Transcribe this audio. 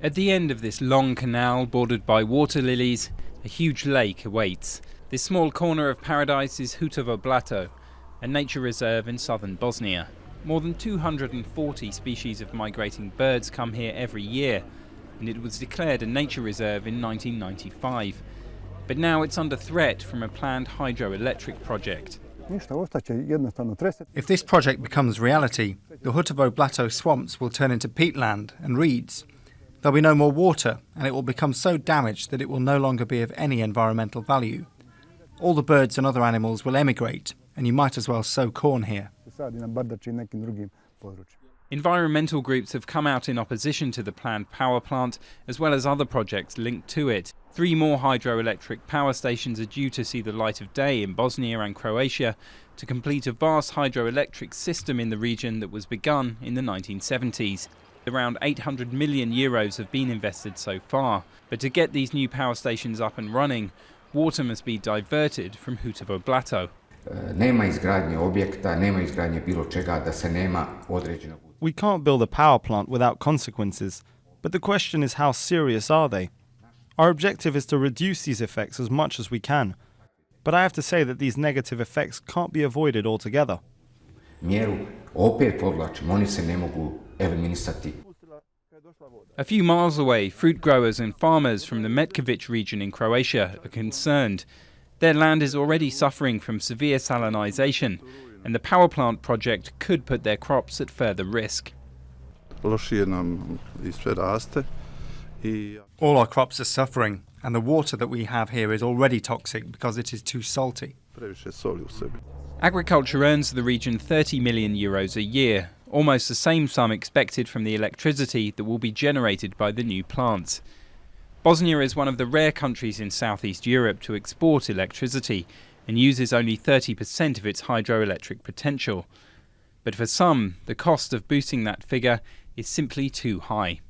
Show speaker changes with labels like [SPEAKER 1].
[SPEAKER 1] At the end of this long canal bordered by water lilies, a huge lake awaits. This small corner of paradise is Hutovo Blato, a nature reserve in southern Bosnia. More than 240 species of migrating birds come here every year, and it was declared a nature reserve in 1995. But now it's under threat from a planned hydroelectric project.
[SPEAKER 2] If this project becomes reality, the Hutovo Blato swamps will turn into peatland and reeds. There'll be no more water, and it will become so damaged that it will no longer be of any environmental value. All the birds and other animals will emigrate, and you might as well sow corn here.
[SPEAKER 1] Environmental groups have come out in opposition to the planned power plant, as well as other projects linked to it. 3 more hydroelectric power stations are due to see the light of day in Bosnia and Croatia to complete a vast hydroelectric system in the region that was begun in the 1970s. Around €800 million have been invested so far, but to get these new power stations up and running, water must be diverted from Hutovo Blato.
[SPEAKER 3] We can't build a power plant without consequences, but the question is, how serious are they? Our objective is to reduce these effects as much as we can, but I have to say that these negative effects can't be avoided altogether.
[SPEAKER 1] A few miles away, fruit growers and farmers from the Metković region in Croatia are concerned. Their land is already suffering from severe salinization, and the power plant project could put their crops at further risk.
[SPEAKER 2] All our crops are suffering, and the water that we have here is already toxic because it is too salty.
[SPEAKER 1] Agriculture earns the region €30 million a year, almost the same sum expected from the electricity that will be generated by the new plants. Bosnia is one of the rare countries in southeast Europe to export electricity and uses only 30% of its hydroelectric potential. But for some, the cost of boosting that figure is simply too high.